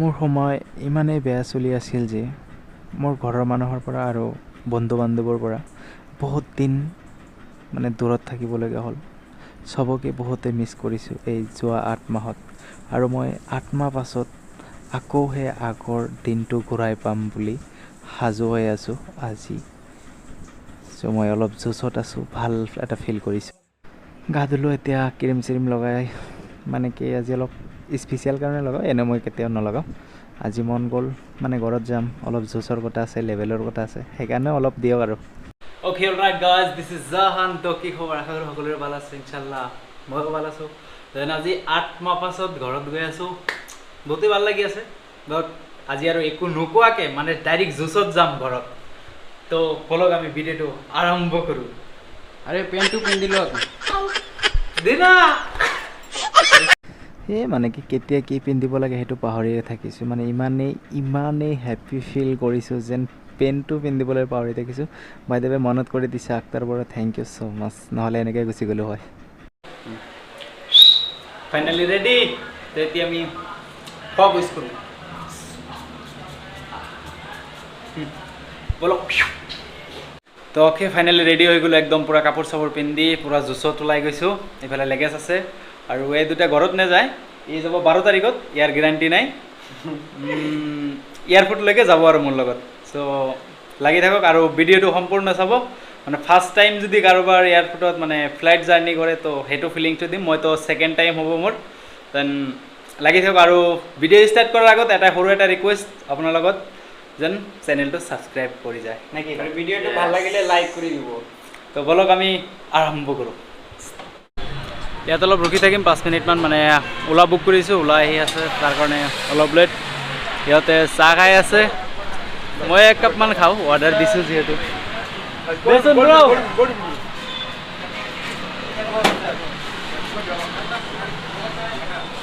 মোৰ সময় ইমানেই বেয়া চলি আছিল যে মোৰ ঘৰৰ মানুহৰ পৰা আৰু বন্ধু বান্ধৱৰ পৰা বহুত দিন মানে দূৰত থাকিবলগীয়া হ'ল সবকে বহুতে মিছ কৰিছোঁ এই যোৱা 8 মাহত আৰু মই 8 মাহ পাছত আকৌ সেই আগৰ দিনটো ঘূৰাই পাম বুলি সাজু হৈ আছোঁ আজি চ' মই অলপ জোচত আছোঁ ভাল এটা ফিল কৰিছোঁ গা ধুলোঁ এতিয়া ক্ৰীম চিৰিম লগাই মানে কি আজি অলপ স্পেচিয়েল কাৰণে লগাওঁ এনে মই কেতিয়াও নলগাওঁ আজি মন গ'ল মানে ঘৰত যাম অলপ জোচৰ কথা আছে লেভেলৰ কথা আছে সেইকাৰণে অলপ দিয়ক আৰু Okay, alright guys, this is Zahan Toki খবৰ আশা কৰোঁ সকলোৰে ভাল আছে ইনশাআল্লাহ ময়ো ভাল আছোঁ দেন আজি 8 মাহ পাছত ঘৰত গৈ আছোঁ বহুতেই ভাল লাগি আছে বাট আজি আৰু একো নোকোৱাকে মানে ডাইৰেক্ট জুচত যাম ঘৰত তো বলক আমি ভিডিঅ'টো আৰম্ভ কৰোঁ আরে পেন্টু পিন্ধিলো দিনা এই মানে কি কেতিয়া কি পিন্ধিব লাগে সেইটো পাহৰিয়ে থাকিছোঁ মানে ইমানেই হেপী ফিল কৰিছোঁ যেন পেণ্টটো পিন্ধিবলৈ পাহৰি থাকিছোঁ বাই দ্য ৱে মনত কৰি দিছে Akhtar Bora thank you so' much নহ'লে এনেকৈ গুচি গ'লোঁ হয় ফাইনেলি ৰেডি তো এতিয়া আমি ফগ ইউজ কৰোঁ বলক তো অ'কে ফাইনেলি ৰেডি হৈ গ'লোঁ একদম পূৰা কাপোৰ চাপোৰ পিন্ধি পূৰা জুচত ওলাই গৈছোঁ এইফালে লেগেজ আছে আৰু এই দুটা ঘৰত নাযায় ই যাব 12 তাৰিখত ইয়াৰ গেৰাণ্টি নাই এয়াৰপৰ্টলৈকে যাব আৰু মোৰ লগত চ' লাগি থাকক আৰু ভিডিঅ'টো সম্পূৰ্ণ চাব মানে ফাৰ্ষ্ট টাইম যদি কাৰোবাৰ এয়াৰপৰ্টত মানে ফ্লাইট জাৰ্ণি কৰে তো সেইটো ফিলিংটো দিম মইতো ছেকেণ্ড টাইম হ'ব মোৰ দেন লাগি থাকক আৰু ভিডিঅ' ষ্টাৰ্ট কৰাৰ আগত এটা সৰু এটা ৰিকুৱেষ্ট আপোনাৰ লগত যেন চেনেলটো ছাবস্ক্ৰাইব কৰি যায় নেকি আৰ ভিডিওটা ভালো লাগিলে লাইক কৰে দিব তো বলক আমি আৰম্ভ কৰোঁ ইয়াত অলপ ৰখি থাকিম 5 মিনিটমান মানে ওলা বুক কৰিছোঁ ওলা আহি আছে তাৰ কাৰণে অলপ লেট সিহঁতে চাহ খাই আছে মই 1 কাপমান খাওঁ অৰ্ডাৰ দিছোঁ যিহেতু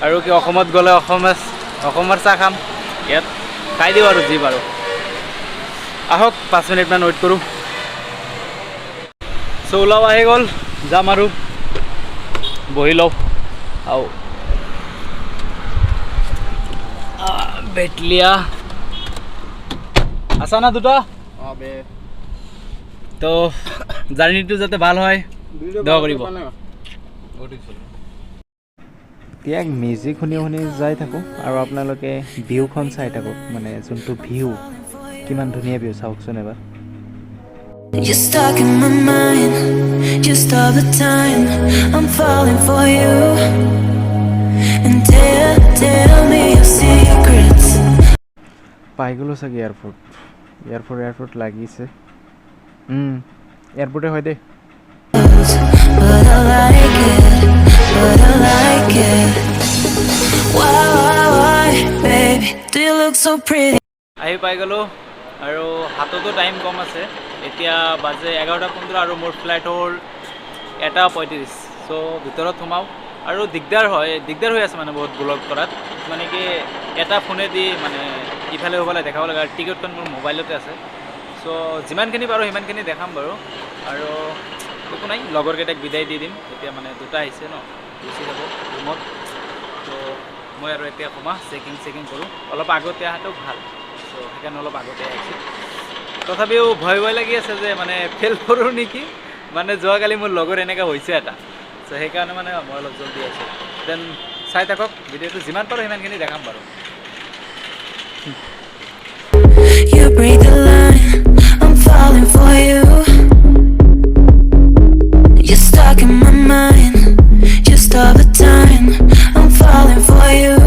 আৰু কি অসমত গ'লে অসমৰ চাহ খাম ইয়াত খাই দিওঁ আৰু যি বাৰু আহক 5 মিনিটমান ৱেইট কৰোঁ চ' ওলাও আহি গ'ল যাম আৰু বহি লওঁ আৰু বেটলিয়া আছা না দুটা আবে তো জাৰ্ণিটো যাতে ভাল হয় দোৱা কৰিব এতিয়া মিউজিক শুনি শুনি যাই থাকোঁ আৰু আপোনালোকে ভিউখন চাই থাকক মানে যোনটো ভিউ কিমান ধুনীয়া ভিউ চাওকচোন এবাৰ You're stuck in my mind, just all the time. I'm falling for you. And tell me your secrets. পাই গ'লোঁ চাগে এয়াৰপৰ্ট লাগিছে এয়াৰপৰ্টে হয় দেই But I like it. Why, baby, do you look so pretty? আহি পাই গ'লোঁ আৰু হাততো টাইম কম আছে এতিয়া বাজে 11:15 আৰু মোৰ ফ্লাইট হ'ল 1:35 চ' ভিতৰত সোমাওঁ আৰু দিগদাৰ হৈ আছে মানে বহুত ব্লগ কৰাত মানে কি এটা ফোনেদি মানে ইফালে সিফালে দেখাব লাগে আৰু টিকেটখন মোৰ মোবাইলতে আছে চ' যিমানখিনি পাৰোঁ সিমানখিনি দেখাম বাৰু আৰু একো নাই লগৰকেইটাক বিদায় দি দিম এতিয়া মানে দুটা আহিছে ন গুচি যাব ৰুমত ত' মই আৰু এতিয়া চেকিং কৰোঁ অলপ আগতে অহাটো ভাল চ' সেইকাৰণে অলপ আগতে আহিছোঁ তথাপিও ভয় লাগি আছে যে মানে ফেল কৰোঁ নেকি মানে যোৱাকালি মোৰ লগৰ এনেকৈ হৈছে এটা চ' সেইকাৰণে মানে মই অলপ জলদি আহিছোঁ দেন চাই থাকক ভিডিঅ'টো যিমান পাৰোঁ সিমানখিনি দেখাম বাৰু You break the line, I'm falling for you. You're stuck in my mind, just all the time. I'm falling for you.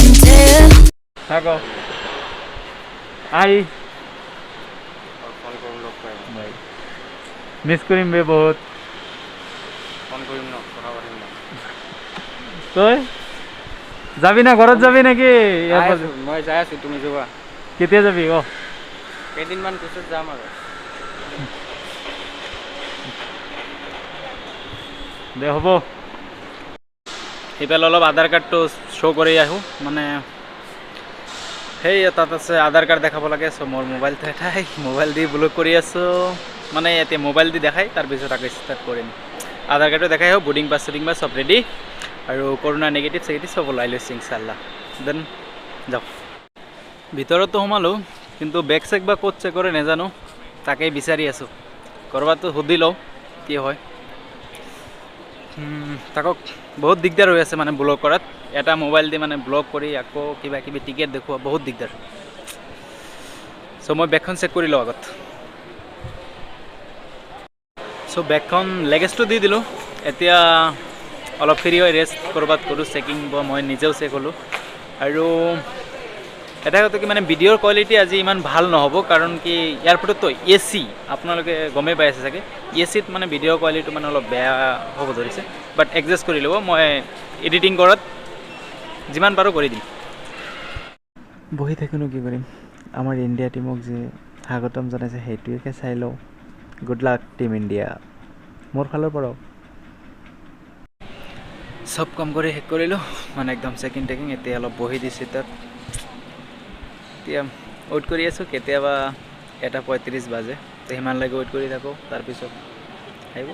And থাকক আহি ফোন করুন লোক পাই মিছ কৰিম বে বহুত ফোন কৰিম না কথা পাতিম না তই যাবি না ঘৰত যাবি নেকি মই যাই আছো তুমি যাবা কেতিয়া যাবি ক কেইদিনমান পিছত যাম আৰু দে হ'ব সেইফালে অলপ আধাৰ কাৰ্ডটো শ্ব' কৰি আহোঁ মানে সেই তাত আছে আধাৰ কাৰ্ড দেখাব লাগে চ' মোৰ মোবাইলটো এটাই মোবাইল দি ব্লক কৰি আছোঁ মানে এতিয়া মোবাইল দি দেখাই তাৰপিছত আকৌ ষ্টাৰ্ট কৰিম আধাৰ কাৰ্ডটো দেখাই হওক বোৰ্ডিং পাছ চব ৰেডি আৰু কৰোণা নেগেটিভ চেগেটিভ চব ওলাই লৈছে ইনশাআল্লাহ দেন যাওঁ ভিতৰতো সোমালোঁ কিন্তু বেগ চেক বা ক'ত চেক কৰে নাজানো তাকেই বিচাৰি আছোঁ ক'ৰবাতো সুধি লওঁ কি হয় তাকক বহুত দিগদাৰ হৈ আছে মানে ব্লগ কৰাত এটা মোবাইল দি মানে ব্লগ কৰি আকৌ কিবা কিবি টিকেট দেখুওৱা বহুত দিগদাৰ চ' মই বেগখন চেক কৰি লওঁ আগত চ' বেগখন লেগেজটো দি দিলোঁ এতিয়া অলপ ফ্ৰী হৈ ৰেষ্ট ক'ৰবাত কৰোঁ চেকিং বা মই নিজেও চেক হ'লোঁ আৰু এটা কথা কি মানে ভিডিঅ'ৰ কোৱালিটি আজি ইমান ভাল নহ'ব কাৰণ কি এয়াৰপৰ্টতো AC আপোনালোকে গমেই পাই আছে চাগে ACত মানে ভিডিঅ'ৰ কোৱালিটি মানে অলপ বেয়া হ'ব ধৰিছে বাট এডজাষ্ট কৰি ল'ব মই এডিটিং কৰাত যিমান পাৰোঁ কৰি দিম বহি থাকিনো কি কৰিম আমাৰ ইণ্ডিয়া টীমক যে স্বাগতম জনাইছে সেইটোৱে চাই লওঁ গুড লাক টিম ইণ্ডিয়া মোৰ ফালৰ পৰাও চব কাম কৰি শেষ কৰিলোঁ মানে একদম চেকিং টেকিং এতিয়া অলপ বহি দিছোঁ তাত এতিয়া ৱেইট কৰি আছোঁ কেতিয়াবা 1:35 বাজে তো সিমানলৈকে ৱেইট কৰি থাকোঁ তাৰপিছত আহিব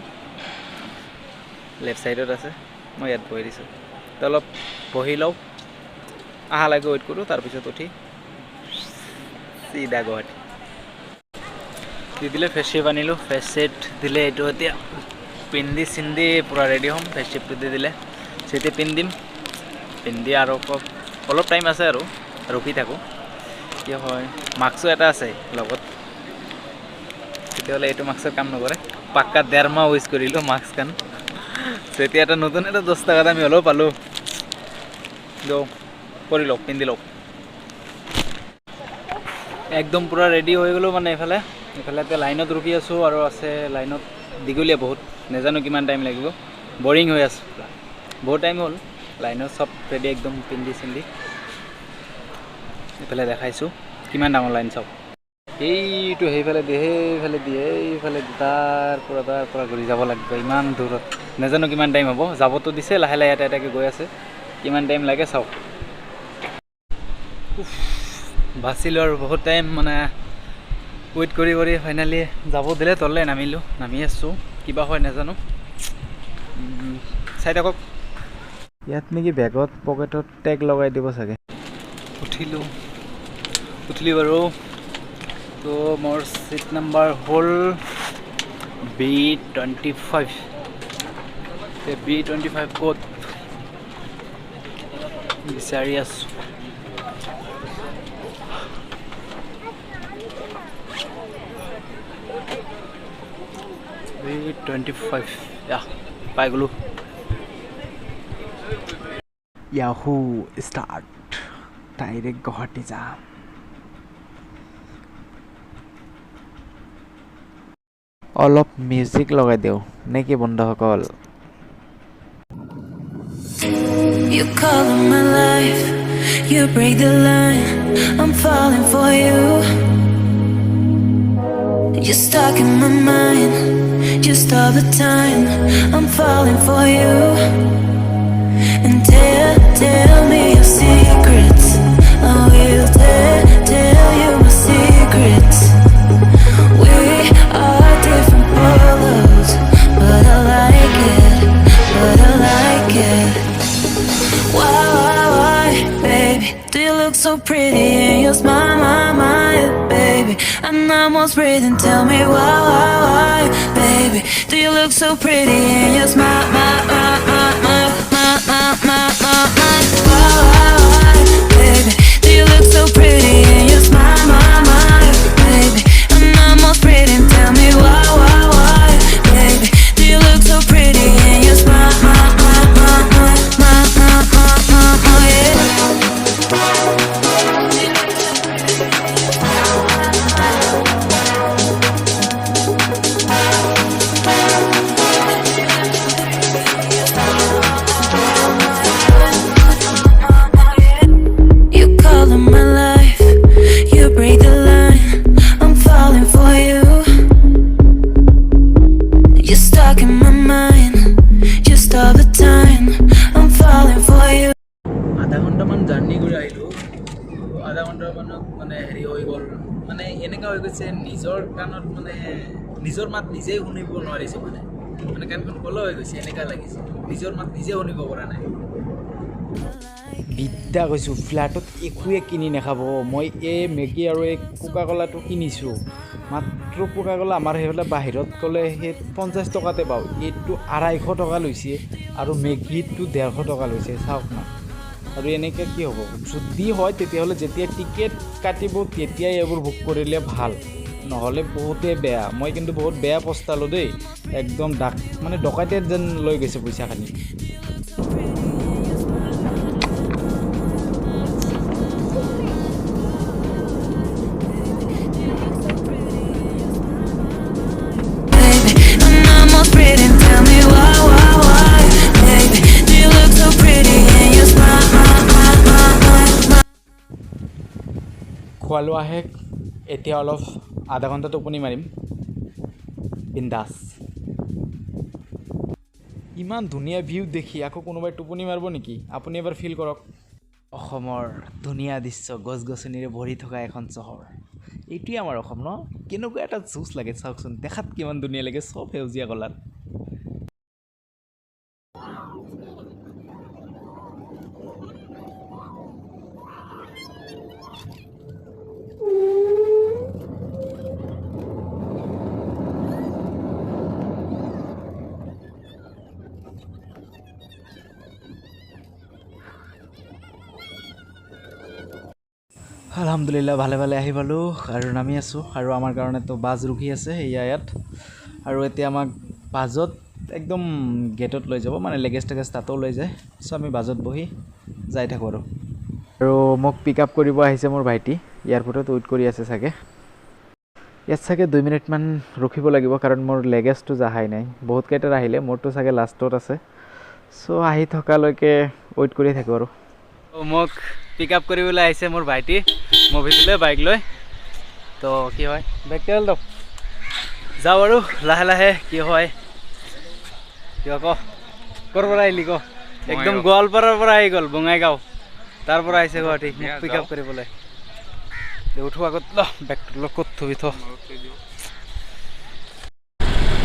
লেফ্ট ছাইডত আছে মই ইয়াত বহি দিছোঁ তো অলপ বহি লওঁ আহালৈকে ৱেইট কৰোঁ তাৰপিছত উঠি চিধা গুৱাহাটী দি দিলে ফেচ শ্বেপ আনিলোঁ ফেচ ছেট দিলে এইটো এতিয়া পিন্ধি চিন্ধি পূৰা ৰেডি হ'ম ফেচ শ্বেপটো দি দিলে তেতিয়া পিন্ধি আৰু অলপ টাইম আছে আৰু ৰখি থাকোঁ কি হয় মাস্কো এটা আছে লগত তেতিয়াহ'লে এইটো মাস্কৰ কাম নকৰে পাক্কা 1.5 মাহ ইউজ কৰিলোঁ মাস্কখন তেতিয়া এটা নতুন এটা 10 টকাত আমি হ'লেও পালোঁ কৰি লওক পিন্ধি লওক একদম পূৰা ৰেডি হৈ গ'লোঁ মানে এইফালে এতিয়া লাইনত ৰখি আছোঁ আৰু আছে লাইনত দীঘলীয়া বহুত নাজানো কিমান টাইম লাগিব বৰিং হৈ আছোঁ বহুত টাইম হ'ল লাইনত চব ৰেডি একদম পিন্ধি চিন্ধি এইফালে দেখাইছোঁ কিমান ডাঙৰ লাইন চাওক এইটো সেইফালে দিয়ে এইফালে তাৰ পৰা ঘূৰি যাব লাগিব ইমান দূৰত নাজানো কিমান টাইম হ'ব যাবতো দিছে লাহে লাহে এটা এটাকৈ গৈ আছে কিমান টাইম লাগে চাওক বাচিলোঁ আৰু বহুত টাইম মানে ৱেইট কৰি ফাইনেলি যাব দিলে তললৈ নামি আছোঁ কিবা হয় নাজানো চাই থাকক ইয়াত নেকি বেগত পকেটত টেগ লগাই দিব চাগে উঠিলি বাৰু তো মোৰ ছিট নাম্বাৰ হ'ল B25 B25 ক'ত বিচাৰি আছোঁ B25 পাই গ'লোঁ ইয়াহু ষ্টাৰ্ট ডাইৰেক্ট গুৱাহাটী যাম অলপ মিউজিক লগাই দিওঁ নে কি বন্ধুসকল You color my life, you break the line, I'm falling for you. You're stuck in my mind, just all the time, I'm falling for you. And tell me your secrets, I will tell you my secrets. We are different colors, but I like it. Why, baby, do you look so pretty in your smile, baby? I'm almost breathing, tell me why, baby, do you look so pretty in your smile, why, baby, do you look so pretty in your smile, baby? I'm almost breathing, tell me why, baby, do you look so pretty in your smile, yeah. You color my life, you break the line, I'm falling for you. You're stuck in my mind, just all the time, I'm falling for you. আধা ঘণ্টামান journey কৰি আহিলোঁ আধা ঘণ্টামানত মানে হেৰি হৈ গ'ল মানে এনেকুৱা হৈ গৈছে নিজৰ কাণত মানে নিজৰ মাত নিজেই শুনিব নোৱাৰিছোঁ মানে কাণখন ক'লা হৈ গৈছে এনেকুৱা লাগিছে নিজৰ মাত নিজে শুনিব পৰা নাই বিদ্যা কৈছোঁ ফ্লেটত একোৱে কিনি নাখাব মই এই মেগী আৰু এই কোকা ক'লাটো কিনিছোঁ মাত্ৰ কোকা ক'লা আমাৰ সেইফালে বাহিৰত গ'লে সেই 50 টকাতে পাওঁ এইটো 250 টকা লৈছে আৰু মেগীটো 150 টকা লৈছে চাওক না আৰু এনেকৈ কি হ'ব যদি হয় তেতিয়াহ'লে যেতিয়া টিকেট কাটিব তেতিয়াই এইবোৰ বুক কৰিলে ভাল নহ'লে বহুতেই বেয়া মই কিন্তু বহুত বেয়া পস্তালোঁ দেই একদম মানে ডকাইতে যেন লৈ গৈছে পইচাখিনি Baby, I'm almost pretty. Tell me why, baby? Do you look so pretty in your smile? খোৱা লোৱা শেষ এতিয়া অলপ আধা ঘণ্টা টোপনি মাৰিম বিন্দাছ ইমান ধুনীয়া ভিউ দেখি আকৌ কোনোবাই টোপনি মাৰিব নেকি আপুনি এবাৰ ফিল কৰক অসমৰ ধুনীয়া দৃশ্য গছ গছনিৰে ভৰি থকা এখন চহৰ এইটোৱে আমাৰ অসম ন কেনেকুৱা এটা জুচ লাগে চাওকচোন দেখাত কিমান ধুনীয়া লাগে চব সেউজীয়া কলাৰ আলহামদুলিল্লাহ ভালে ভালে আহি পালোঁ আৰু নামি আছোঁ আৰু আমাৰ কাৰণেতো বাছ ৰখি আছে ইয়াত আৰু এতিয়া আমাক বাছত একদম গেটত লৈ যাব মানে লেগেজ টেগেজ তাতো লৈ যায় চ' আমি বাছত বহি যাই থাকোঁ আৰু মোক পিক আপ কৰিব আহিছে মোৰ ভাইটি এয়াৰপৰ্টত ৱেইট কৰি আছে চাগে ইয়াত চাগে 2 মিনিটমান ৰখিব লাগিব কাৰণ মোৰ লেগেজটো যাহাই নাই বহুত কেইটাৰ আহিলে মোৰটো চাগে লাষ্টত আছে চ' আহি থকালৈকে ৱেইট কৰি থাকোঁ আৰু মোক পিক আপ কৰিবলৈ আহিছে মোৰ ভাইটি মুভিটোলৈ বাইক লৈ তো কি হয় বাইক তেল দিয়ক যাওঁ আৰু লাহে লাহে কি হয় কিয় ক ক'ৰ পৰা আহিলি ক একদম গোৱালপাৰাৰ পৰা আহি গ'ল বঙাইগাঁও তাৰ পৰা আহিছে গুৱাহাটী মোক পিক আপ কৰিবলৈ উঠো আগত ল বেগটো ল ক'ত থবি থ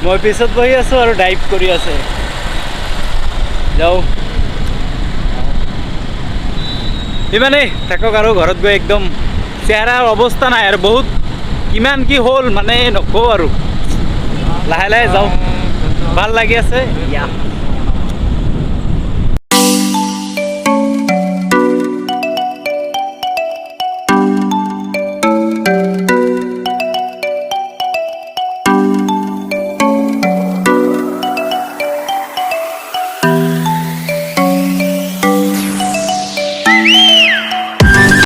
মই পিছত বহি আছোঁ আৰু ড্ৰাইভ কৰি আছে যাওঁ ইমানেই থাকক আৰু ঘৰত গৈ একদম চেহেৰাৰ অৱস্থা নাই আৰু বহুত কিমান কি হ'ল মানে নকওঁ আৰু লাহে লাহে যাওঁ ভাল লাগি আছে